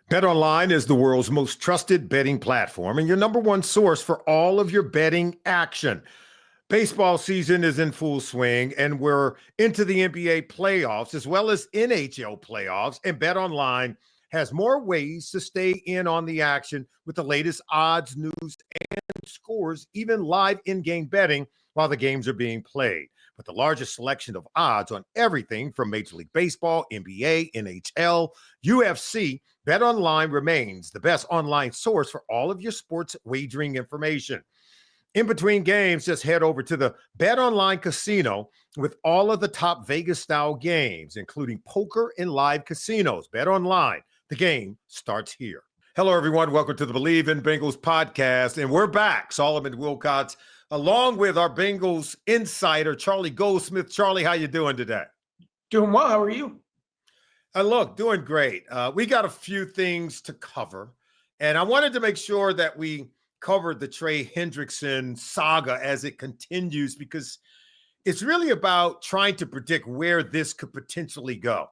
BetOnline is the world's most trusted betting platform and your number one source for all of your betting action. Baseball season is in full swing, and we're into the NBA playoffs as well as NHL playoffs, and BetOnline has more ways to stay in on the action with the latest odds, news, and scores, even live in-game betting while the games are being played. With the largest selection of odds on everything from Major League Baseball, NBA, NHL, UFC, BetOnline remains the best online source for all of your sports wagering information. In between games, just head over to the BetOnline Casino with all of the top Vegas-style games, including poker and live casinos. BetOnline, the game starts here. Hello, everyone. Welcome to the Bleav in Bengals podcast, and we're back. Solomon Wilcots, along with our Bengals insider, Charlie Goldsmith. Charlie, how you doing today? Doing well. How are you? Look, doing great. We got a few things to cover, and I wanted to make sure that we covered the Trey Hendrickson saga as it continues, because it's really about trying to predict where this could potentially go.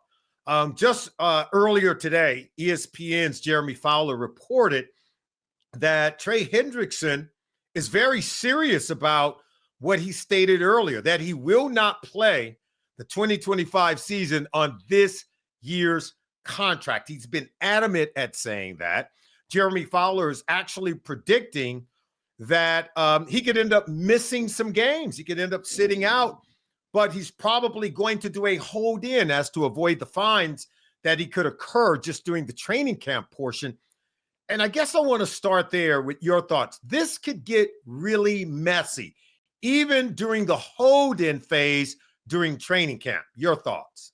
Just earlier today, ESPN's Jeremy Fowler reported that Trey Hendrickson is very serious about what he stated earlier, that he will not play the 2025 season on this year's contract. He's been adamant at saying that. Jeremy Fowler is actually predicting that he could end up missing some games. He could end up sitting out, but he's probably going to do a hold in as to avoid the fines that he could occur just during the training camp portion. And I guess I want to start there with your thoughts. This could get really messy, even during the hold-in phase during training camp. Your thoughts?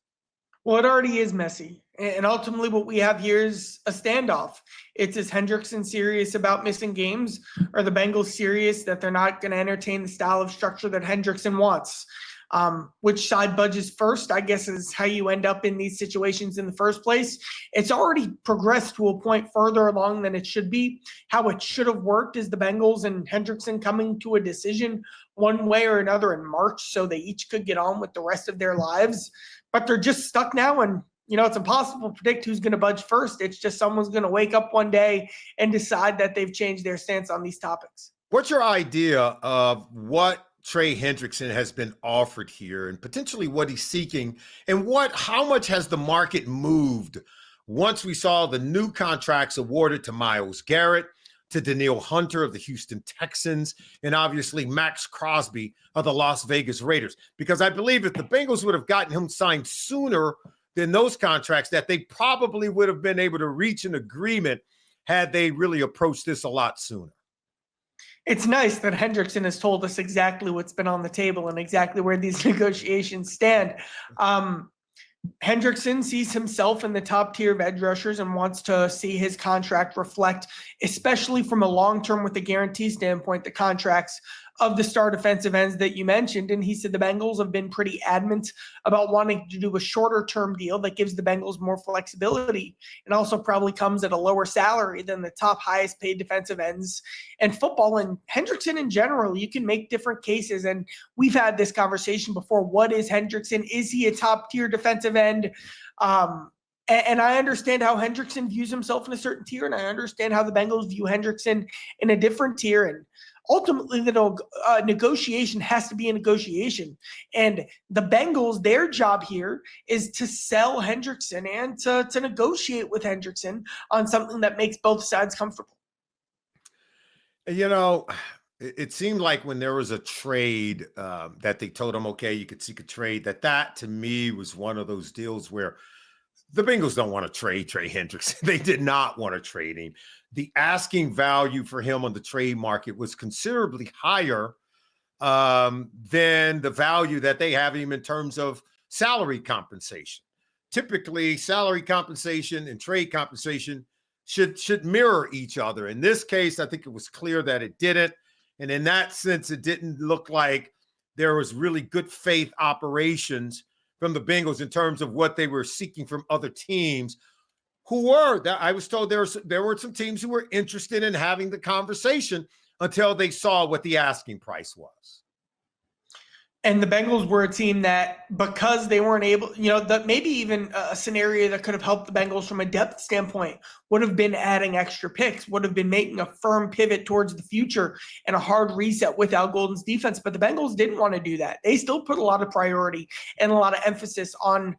Well, it already is messy. And ultimately what we have here is a standoff. It's, is Hendrickson serious about missing games? Are the Bengals serious that they're not going to entertain the style of structure that Hendrickson wants? Which side budges first, I guess, is how you end up in these situations in the first place. It's already progressed to a point further along than it should be. How it should have worked is the Bengals and Hendrickson coming to a decision one way or another in March so they each could get on with the rest of their lives. But they're just stuck now, and it's impossible to predict who's going to budge first. It's just someone's going to wake up one day and decide that they've changed their stance on these topics. What's your idea of what Trey Hendrickson has been offered here and potentially what he's seeking, and how much has the market moved once we saw the new contracts awarded to Myles Garrett, to Danielle Hunter of the Houston Texans, and obviously Max Crosby of the Las Vegas Raiders? Because I believe if the Bengals would have gotten him signed sooner than those contracts, that they probably would have been able to reach an agreement had they really approached this a lot sooner. It's nice that Hendrickson has told us exactly what's been on the table and exactly where these negotiations stand. Hendrickson sees himself in the top tier of edge rushers and wants to see his contract reflect, especially from a long-term with a guarantee standpoint, the contracts of the star defensive ends that you mentioned. And he said the Bengals have been pretty adamant about wanting to do a shorter term deal that gives the Bengals more flexibility and also probably comes at a lower salary than the top highest paid defensive ends in football. And Hendrickson in general, you can make different cases. And we've had this conversation before. What is Hendrickson? Is he a top tier defensive end? And I understand how Hendrickson views himself in a certain tier, and I understand how the Bengals view Hendrickson in a different tier. And ultimately, the negotiation has to be a negotiation. And the Bengals, their job here is to sell Hendrickson and to negotiate with Hendrickson on something that makes both sides comfortable. It seemed like when there was a trade that they told him, okay, you could seek a trade, that to me was one of those deals where the Bengals don't want to trade Trey Hendrickson. They did not want to trade him. The asking value for him on the trade market was considerably higher than the value that they have him in terms of salary compensation. Typically, salary compensation and trade compensation should mirror each other. In this case, I think it was clear that it didn't. And in that sense, it didn't look like there was really good faith operations from the Bengals in terms of what they were seeking from other teams I was told there were some teams who were interested in having the conversation until they saw what the asking price was. And the Bengals were a team that, because they weren't able, that maybe even a scenario that could have helped the Bengals from a depth standpoint would have been adding extra picks, would have been making a firm pivot towards the future and a hard reset with Al Golden's defense. But the Bengals didn't want to do that. They still put a lot of priority and a lot of emphasis on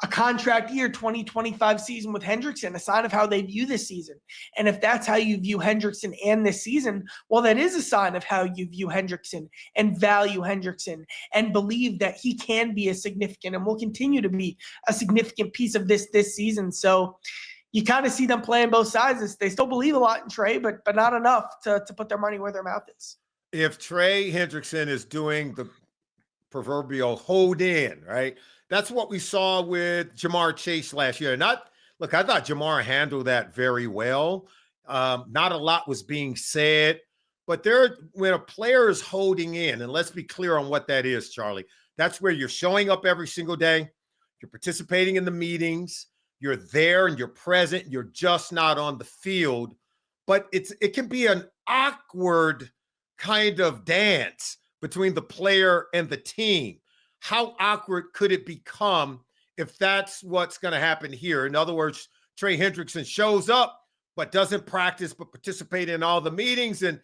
a contract year 2025 season with Hendrickson, a sign of how they view this season. And if that's how you view Hendrickson and this season, well, that is a sign of how you view Hendrickson and value Hendrickson and Bleav that he can be a significant and will continue to be a significant piece of this season. So you kind of see them playing both sides. They still believe a lot in Trey, but not enough to put their money where their mouth is. If Trey Hendrickson is doing the proverbial hold in, right? That's what we saw with Ja'Marr Chase last year. I thought Ja'Marr handled that very well. Not a lot was being said, but when a player is holding in, and let's be clear on what that is, Charlie, that's where you're showing up every single day. You're participating in the meetings. You're there and you're present. You're just not on the field. But it can be an awkward kind of dance between the player and the team. How awkward could it become if that's what's going to happen here? In other words, Trey Hendrickson shows up, but doesn't practice, but participate in all the meetings and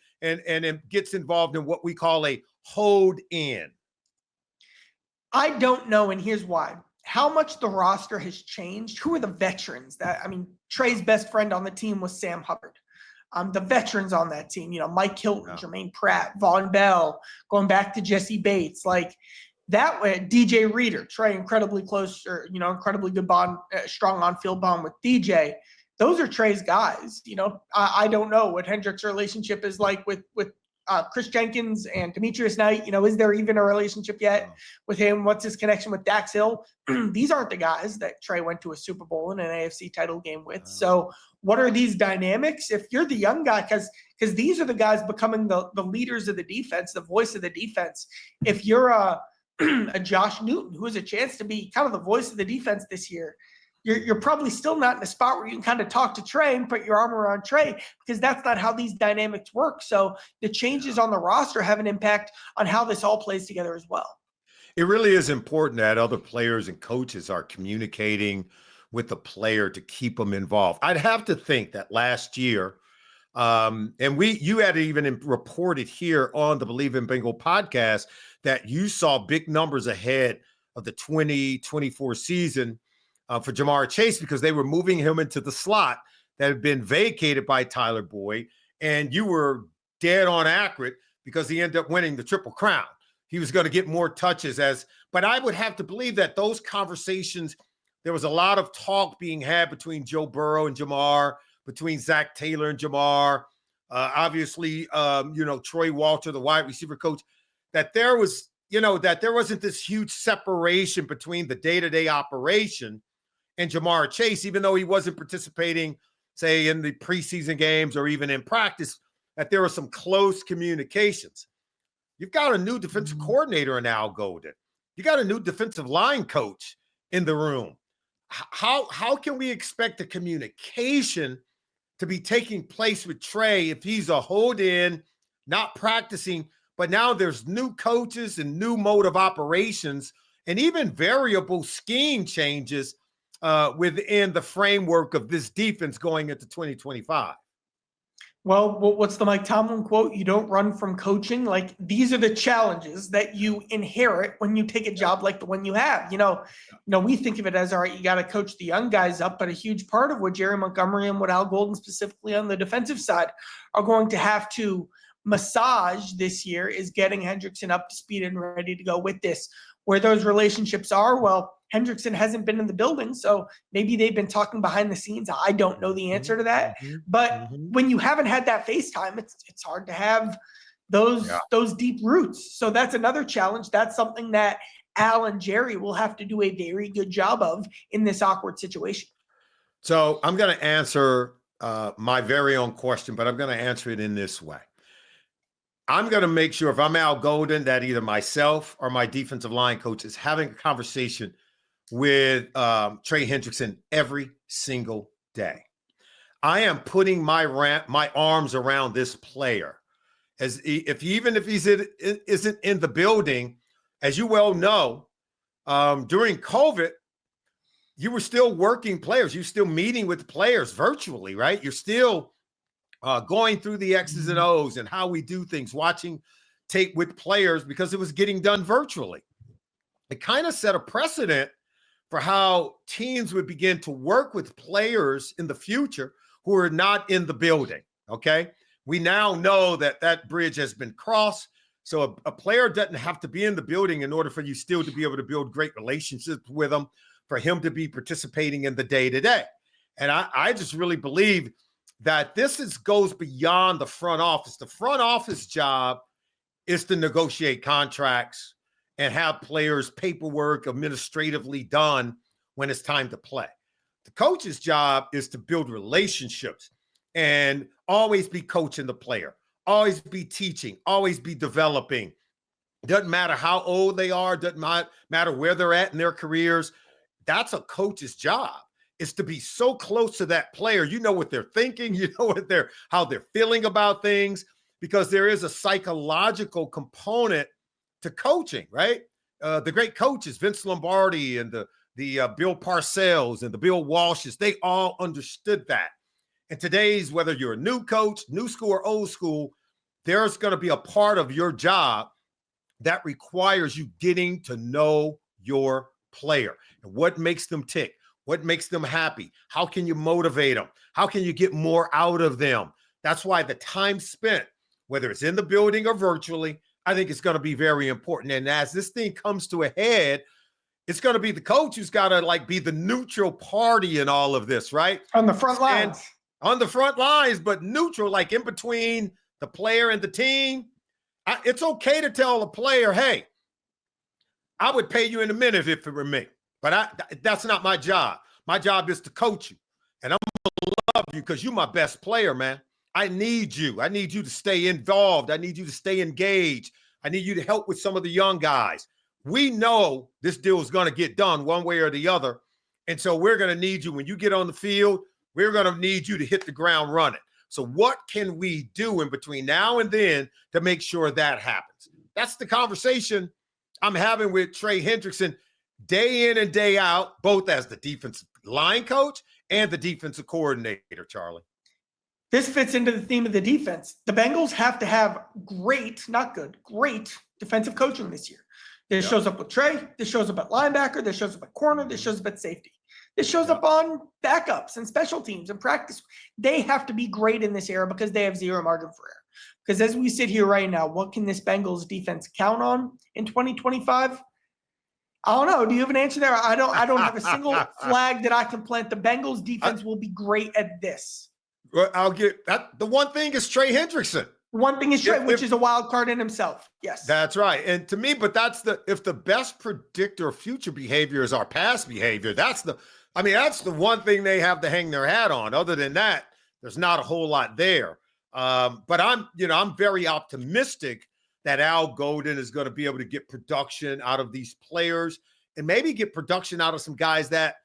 gets involved in what we call a hold in. I don't know, and here's why. How much the roster has changed. Who are the veterans? Trey's best friend on the team was Sam Hubbard. The veterans on that team, Mike Hilton, Jermaine Pratt, Von Bell, going back to Jesse Bates, that way, DJ Reader, Trey, incredibly close, or incredibly good bond, strong on-field bond with DJ. Those are Trey's guys. I don't know what Hendrick's relationship is like with Chris Jenkins and Demetrius Knight. Is there even a relationship yet with him? What's his connection with Dax Hill? These aren't the guys that Trey went to a Super Bowl and an AFC title game with. So what are these dynamics? If you're the young guy, because these are the guys becoming the leaders of the defense, the voice of the defense. If you're a Josh Newton, who has a chance to be kind of the voice of the defense this year, you're probably still not in a spot where you can kind of talk to Trey and put your arm around Trey, because that's not how these dynamics work. So the changes on the roster have an impact on how this all plays together as well. It really is important that other players and coaches are communicating with the player to keep them involved. I'd have to think that last year, and you had even reported here on the Bleav in Bengal podcast that you saw big numbers ahead of the 2024 season for Ja'Marr Chase, because they were moving him into the slot that had been vacated by Tyler Boyd. And you were dead on accurate, because he ended up winning the Triple Crown. He was going to get more touches but I would have to believe that those conversations, there was a lot of talk being had between Joe Burrow and Ja'Marr, between Zach Taylor and Ja'Marr, obviously, Troy Walter, the wide receiver coach, that there wasn't this huge separation between the day-to-day operation and Ja'Marr Chase, even though he wasn't participating, say, in the preseason games or even in practice, that there were some close communications. You've got a new defensive coordinator in Al Golden. You got a new defensive line coach in the room. How can we expect the communication to be taking place with Trey if he's a hold-in, not practicing, but now there's new coaches and new mode of operations and even variable scheme changes within the framework of this defense going into 2025? Well, what's the Mike Tomlin quote? You don't run from coaching. These are the challenges that you inherit when you take a job like the one you have. We think of it as, all right, you got to coach the young guys up, but a huge part of what Jerry Montgomery and what Al Golden specifically on the defensive side are going to have to massage this year is getting Hendrickson up to speed and ready to go with this. Where those relationships are, well, Hendrickson hasn't been in the building, so maybe they've been talking behind the scenes. I don't know the answer to that. But when you haven't had that FaceTime, it's hard to have those deep roots. So that's another challenge. That's something that Al and Jerry will have to do a very good job of in this awkward situation. So I'm going to answer my very own question, but I'm going to answer it in this way. I'm going to make sure, if I'm Al Golden, that either myself or my defensive line coach is having a conversation with Trey Hendrickson every single day. I am putting my arms around this player, even if he isn't in the building, as you well know, during COVID, you were still working players. You're still meeting with players virtually, right? You're still going through the X's and O's and how we do things, watching tape with players because it was getting done virtually. It kind of set a precedent for how teams would begin to work with players in the future who are not in the building, okay? We now know that that bridge has been crossed. So a player doesn't have to be in the building in order for you still to be able to build great relationships with them, for him to be participating in the day-to-day. And I just really Bleav that this goes beyond the front office. The front office job is to negotiate contracts and have players' paperwork administratively done when it's time to play. The coach's job is to build relationships and always be coaching the player, always be teaching, always be developing. Doesn't matter how old they are, doesn't matter where they're at in their careers. That's a coach's job, is to be so close to that player. You know what they're thinking, you know how they're feeling about things, because there is a psychological component to coaching, right? The great coaches, Vince Lombardi and the Bill Parcells and the Bill Walshes, they all understood that. And today's, whether you're a new coach, new school or old school, there's going to be a part of your job that requires you getting to know your player and what makes them tick, what makes them happy. How can you motivate them? How can you get more out of them? That's why the time spent, whether it's in the building or virtually, I think it's going to be very important. And as this thing comes to a head, it's going to be the coach who's got to be the neutral party in all of this, right? On the front lines. On the front lines, but neutral, like in between the player and the team. It's okay to tell a player, hey, I would pay you in a minute if it were me, but that's not my job. My job is to coach you, and I'm going to love you because you're my best player, man. I need you. I need you to stay involved. I need you to stay engaged. I need you to help with some of the young guys. We know this deal is going to get done one way or the other, and so we're going to need you when you get on the field. We're going to need you to hit the ground running. So what can we do in between now and then to make sure that happens? That's the conversation I'm having with Trey Hendrickson day in and day out, both as the defensive line coach and the defensive coordinator, Charlie. This fits into the theme of the defense. The Bengals have to have great, not good, great defensive coaching this year. This shows up with Trey. This shows up at linebacker. This shows up at corner. This shows up at safety. This shows up on backups and special teams and practice. They have to be great in this era because they have zero margin for error. Because as we sit here right now, what can this Bengals defense count on in 2025? I don't know. Do you have an answer there? I don't have a single flag that I can plant. The Bengals defense will be great at this. I'll get that. The one thing is Trey Hendrickson. One thing is Trey, which is a wild card in himself. Yes. That's right. And to me, but if the best predictor of future behavior is our past behavior, that's the one thing they have to hang their hat on. Other than that, there's not a whole lot there. But I'm very optimistic that Al Golden is going to be able to get production out of these players and maybe get production out of some guys that,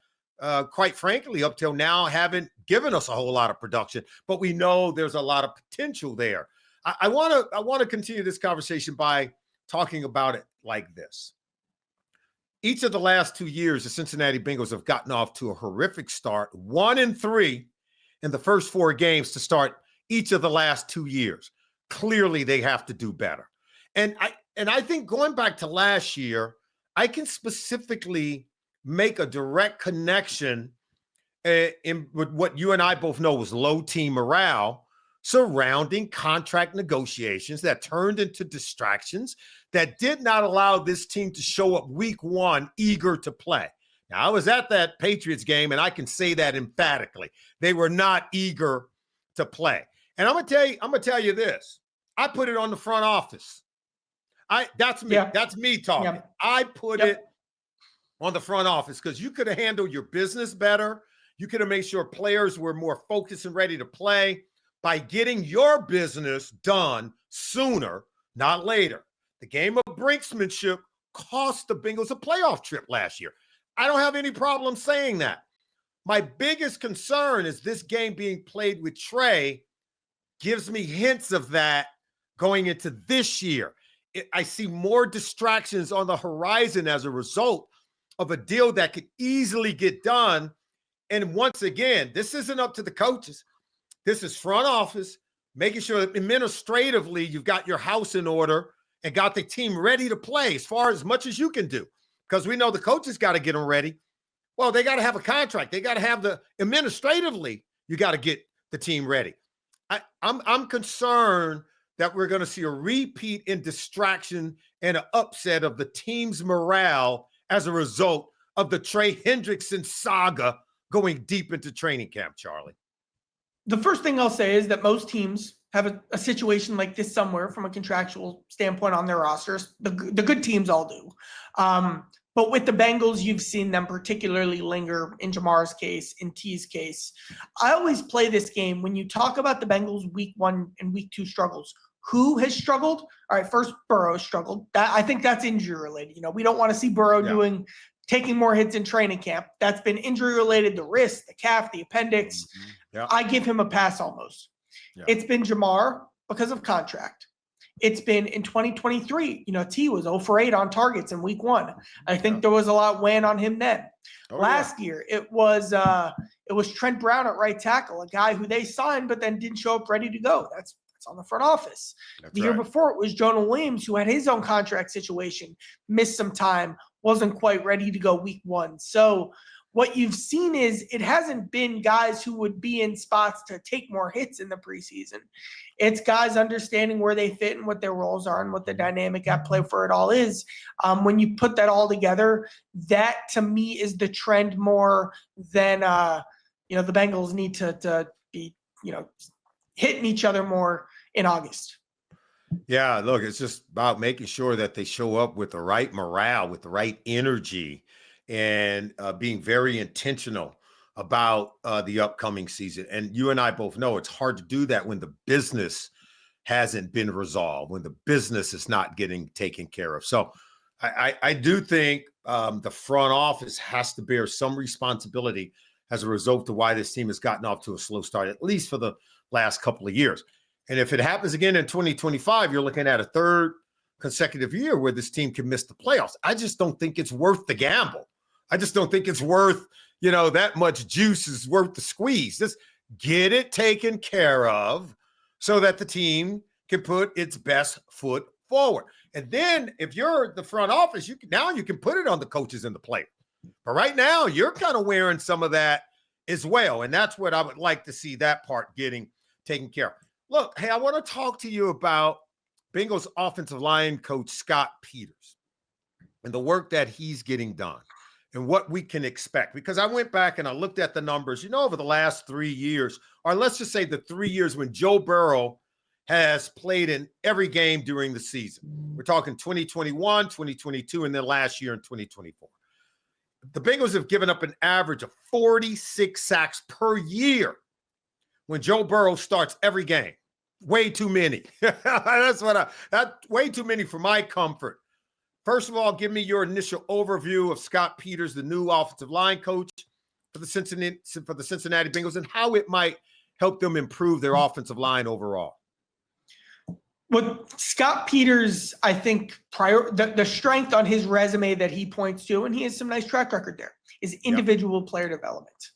quite frankly, up till now haven't given us a whole lot of production, but we know there's a lot of potential there. I want to continue this conversation by talking about it like this. Each of the last 2 years, the Cincinnati Bengals have gotten off to a horrific start, 1-3 in the first 4 games to start each of the last 2 years. Clearly, they have to do better. And I think going back to last year, I can specifically make a direct connection with what you and I both know was low team morale surrounding contract negotiations that turned into distractions that did not allow this team to show up week 1 eager to play. Now, I was at that Patriots game, and I can say that emphatically. They were not eager to play. And I'm gonna tell you this. I put it on the front office. That's me. Yeah. That's me talking. Yeah. I put it on the front office because you could have handled your business better. You could have made sure players were more focused and ready to play by getting your business done sooner, not later. The game of brinksmanship cost the Bengals a playoff trip last year. I don't have any problem saying that. My biggest concern is this game being played with Trey gives me hints of that going into this year. I see more distractions on the horizon as a result of a deal that could easily get done. And once again, this isn't up to the coaches. This is front office, making sure that administratively you've got your house in order and got the team ready to play as much as you can do. Because we know the coaches got to get them ready. Well, they got to have a contract. They got to have administratively, you got to get the team ready. I'm concerned that we're going to see a repeat in distraction and an upset of the team's morale as a result of the Trey Hendrickson saga going deep into training camp, Charlie. The first thing I'll say is that most teams have a situation like this somewhere from a contractual standpoint on their rosters. The good teams all do. But with the Bengals, you've seen them particularly linger in Jamar's case, in T's case. I always play this game when you talk about the Bengals week 1 and week 2 struggles. Who has struggled? All right, first Burrow struggled. I think that's injury related. We don't want to see Burrow taking more hits in training camp. That's been injury related, the wrist, the calf, the appendix. Yeah. I give him a pass almost. Yeah. It's been Jamar because of contract. It's been in 2023. T was 0 for 8 on targets in week 1. I think there was a lot weighing on him then. Last year, it was Trent Brown at right tackle, a guy who they signed but then didn't show up ready to go. That's on the front office. The year before, it was Jonah Williams, who had his own contract situation, missed some time, wasn't quite ready to go week 1. So what you've seen is it hasn't been guys who would be in spots to take more hits in the preseason. It's guys understanding where they fit and what their roles are and what the dynamic at play for it all is. When you put that all together, that to me is the trend more than the Bengals need to be hitting each other more in August. Yeah, look, it's just about making sure that they show up with the right morale, with the right energy, and being very intentional about the upcoming season. And you and I both know it's hard to do that when the business hasn't been resolved, when the business is not getting taken care of. So I do think the front office has to bear some responsibility as a result of why this team has gotten off to a slow start, at least for the last couple of years. And if it happens again in 2025, you're looking at a third consecutive year where this team can miss the playoffs. I just don't think it's worth the gamble. I just don't think it's worth, that much juice is worth the squeeze. Just get it taken care of so that the team can put its best foot forward. And then if you're the front office, you can put it on the coaches and the players. But right now, you're kind of wearing some of that as well. And that's what I would like to see, that part getting taken care of. Look, hey, I want to talk to you about Bengals offensive line coach Scott Peters and the work that he's getting done and what we can expect. Because I went back and I looked at the numbers, over the last 3 years, or let's just say the 3 years when Joe Burrow has played in every game during the season. We're talking 2021, 2022, and then last year in 2024. The Bengals have given up an average of 46 sacks per year when Joe Burrow starts every game. Way too many. That's way too many for my comfort. First of all, give me your initial overview of Scott Peters, the new offensive line coach for the Cincinnati Bengals, and how it might help them improve their offensive line overall. With Scott Peters, I think the strength on his resume that he points to, and he has some nice track record there, is individual player development.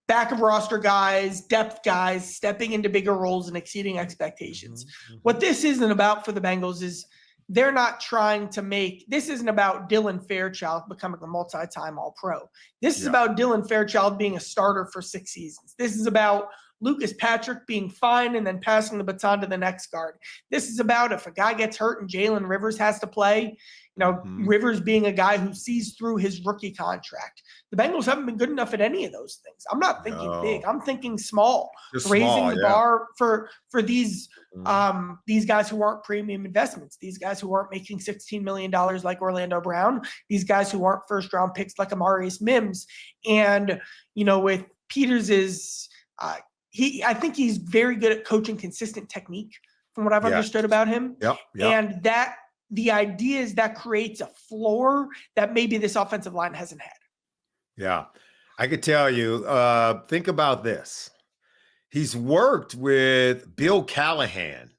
Back of roster guys, depth guys, stepping into bigger roles and exceeding expectations. What this isn't about for the Bengals is they're not trying to this isn't about Dylan Fairchild becoming a multi-time All-Pro. This is about Dylan Fairchild being a starter for 6 seasons. This is about Lucas Patrick being fine and then passing the baton to the next guard. This is about if a guy gets hurt and Jalen Rivers has to play, Rivers being a guy who sees through his rookie contract. The Bengals haven't been good enough at any of those things. I'm not thinking big. I'm thinking small. Just raising the bar for these guys who aren't premium investments, these guys who aren't making $16 million like Orlando Brown, these guys who aren't first-round picks like Amarius Mims. And, with Peters I think he's very good at coaching consistent technique from what I've understood about him. And that the idea is that creates a floor that maybe this offensive line hasn't had. Yeah. I could tell you, think about this. He's worked with Bill Callahan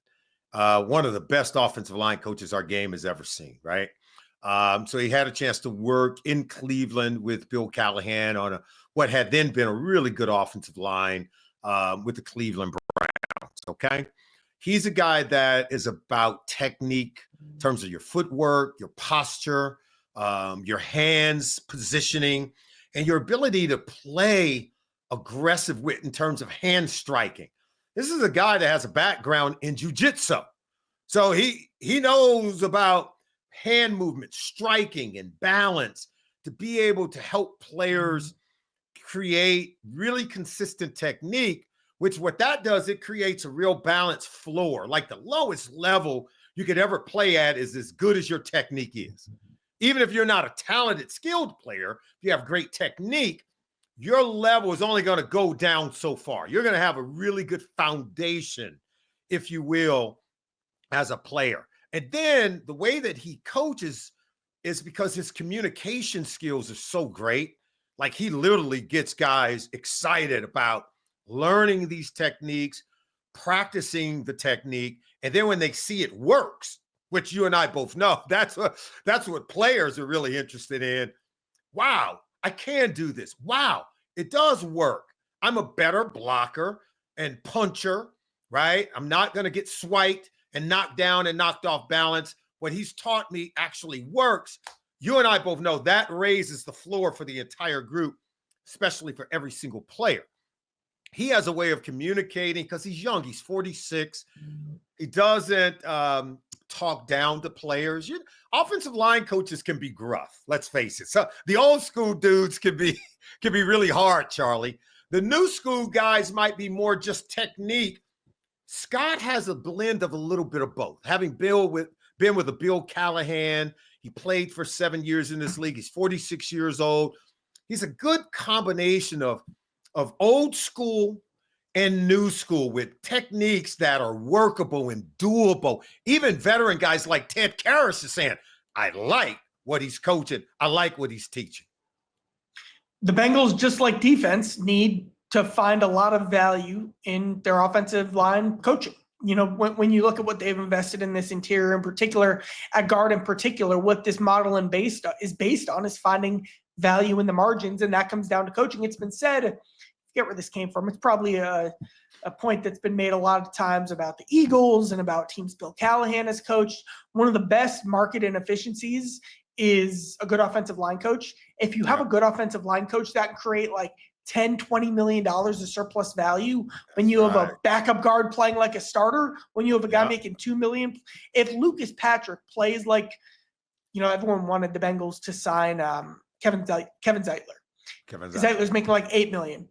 one of the best offensive line coaches our game has ever seen, right? So he had a chance to work in Cleveland with Bill Callahan on what had then been a really good offensive line with the Cleveland Browns, okay? He's a guy that is about technique in terms of your footwork, your posture, your hands, positioning, and your ability to play aggressive in terms of hand striking. This is a guy that has a background in jiu-jitsu. So he knows about hand movement, striking, and balance to be able to help players create really consistent technique, which what that does, it creates a real balanced floor. Like the lowest level you could ever play at is as good as your technique is. Even if you're not a talented, skilled player, if you have great technique, your level is only going to go down so far. You're going to have a really good foundation, if you will, as a player. And then the way that he coaches is because his communication skills are so great. Like he literally gets guys excited about learning these techniques, practicing the technique. And then when they see it works, which you and I both know, that's what players are really interested in. Wow, I can do this. Wow, it does work. I'm a better blocker and puncher, right? I'm not going to get swiped and knocked down and knocked off balance. What he's taught me actually works. You and I both know that raises the floor for the entire group, especially for every single player. He has a way of communicating because he's young. He's 46. He doesn't talk down to players. Offensive line coaches can be gruff. Let's face it. So the old school dudes can be really hard, Charlie. The new school guys might be more just technique. Scott has a blend of a little bit of both. Having been with a Bill Callahan, he played for 7 years in this league. He's 46 years old. He's a good combination of old school and new school with techniques that are workable and doable. Even veteran guys like Ted Karras is saying, I like what he's coaching. I like what he's teaching. The Bengals, just like defense, need to find a lot of value in their offensive line coaching. You know, when you look at what they've invested in this interior in particular, at guard in particular, what this model is based on is finding value in the margins, and that comes down to coaching. It's been said, I forget where this came from, it's probably a point that's been made a lot of times about the Eagles and about teams Bill Callahan has coached. One of the best market inefficiencies is a good offensive line coach. If you have a good offensive line coach, that can create like $10-20 million of surplus value when you have a backup guard playing like a starter, when you have a guy making $2 million. If Lucas Patrick plays like, everyone wanted the Bengals to sign Kevin Zeitler. Zeitler's making like $8 million.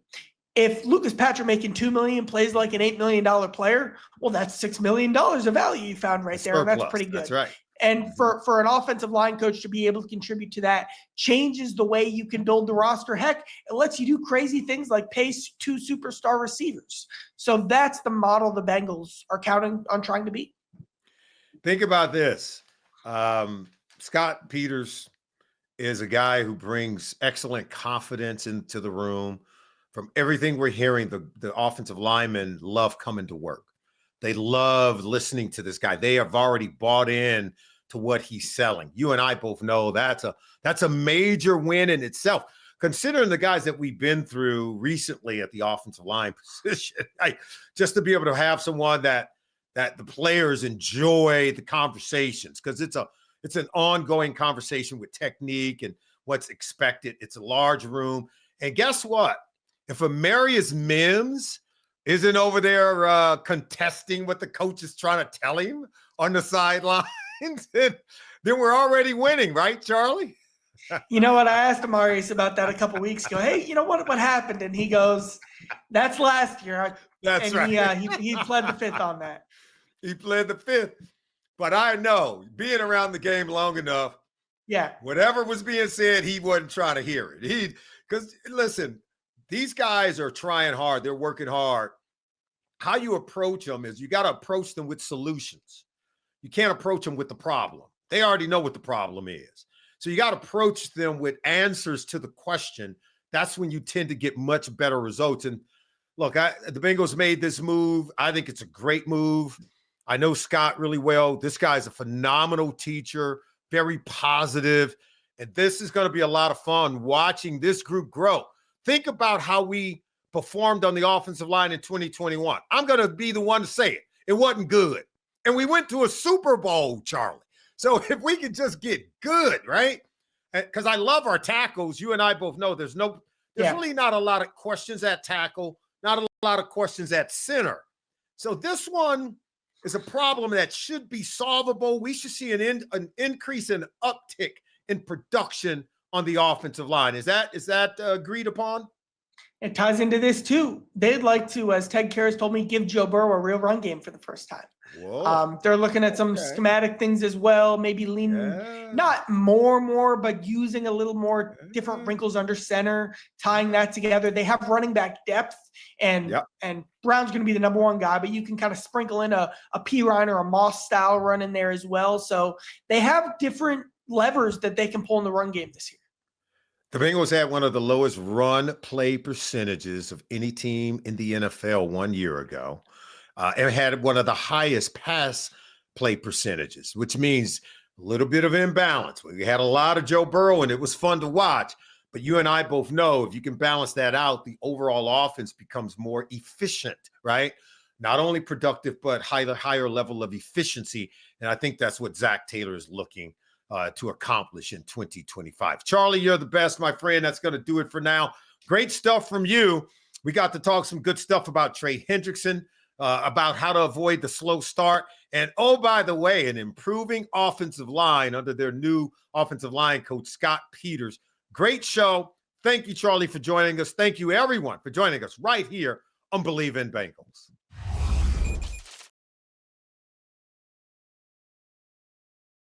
If Lucas Patrick making $2 million plays like an $8 million player, well, that's $6 million of value you found right there. And that's pretty good. That's right. And for an offensive line coach to be able to contribute to that changes the way you can build the roster. Heck, it lets you do crazy things like pay 2 superstar receivers. So that's the model the Bengals are counting on trying to beat. Think about this. Scott Peters is a guy who brings excellent confidence into the room. From everything we're hearing, the offensive linemen love coming to work. They love listening to this guy. They have already bought in to what he's selling. You and I both know that's a major win in itself, considering the guys that we've been through recently at the offensive line position. Just to be able to have someone that the players enjoy the conversations, because it's an ongoing conversation with technique and what's expected. It's a large room. And guess what? If Amarius Mims isn't over there contesting what the coach is trying to tell him on the sidelines, then we're already winning, right, Charlie? You know what? I asked Amarius about that a couple of weeks ago. Hey, you know what happened? And he goes, that's last year. That's right. He pled the fifth on that. He pled the fifth. But I know, being around the game long enough, whatever was being said, he wasn't trying to hear it. Because, listen, these guys are trying hard. They're working hard. How you approach them is you got to approach them with solutions. You can't approach them with the problem. They already know what the problem is. So you got to approach them with answers to the question. That's when you tend to get much better results. And look, the Bengals made this move. I think it's a great move. I know Scott really well. This guy's a phenomenal teacher, very positive, and this is going to be a lot of fun watching this group grow. Think about how we performed on the offensive line in 2021. I'm going to be the one to say it. It wasn't good. And we went to a Super Bowl, Charlie. So if we could just get good, right? Because I love our tackles. You and I both know there's really not a lot of questions at tackle, not a lot of questions at center. So this one is a problem that should be solvable. We should see an increase in uptick in production on the offensive line. Is that agreed upon? It ties into this too. They'd like to, as Ted Karras told me, give Joe Burrow a real run game for the first time. They're looking at some schematic things as well, maybe leaning not more, but using a little more different wrinkles under center, tying that together. They have running back depth, and Brown's going to be the number one guy, but you can kind of sprinkle in a P. Ryan or a Moss style run in there as well. So they have different levers that they can pull in the run game this year. The Bengals had one of the lowest run play percentages of any team in the NFL 1 year ago. And had one of the highest pass play percentages, which means a little bit of imbalance. We had a lot of Joe Burrow, and it was fun to watch. But you and I both know if you can balance that out, the overall offense becomes more efficient, right? Not only productive, but higher level of efficiency. And I think that's what Zach Taylor is looking to accomplish in 2025. Charlie, you're the best, my friend. That's going to do it for now. Great stuff from you. We got to talk some good stuff about Trey Hendrickson, about how to avoid the slow start. And, oh, by the way, an improving offensive line under their new offensive line coach, Scott Peters. Great show. Thank you, Charlie, for joining us. Thank you, everyone, for joining us right here on Bleav in Bengals.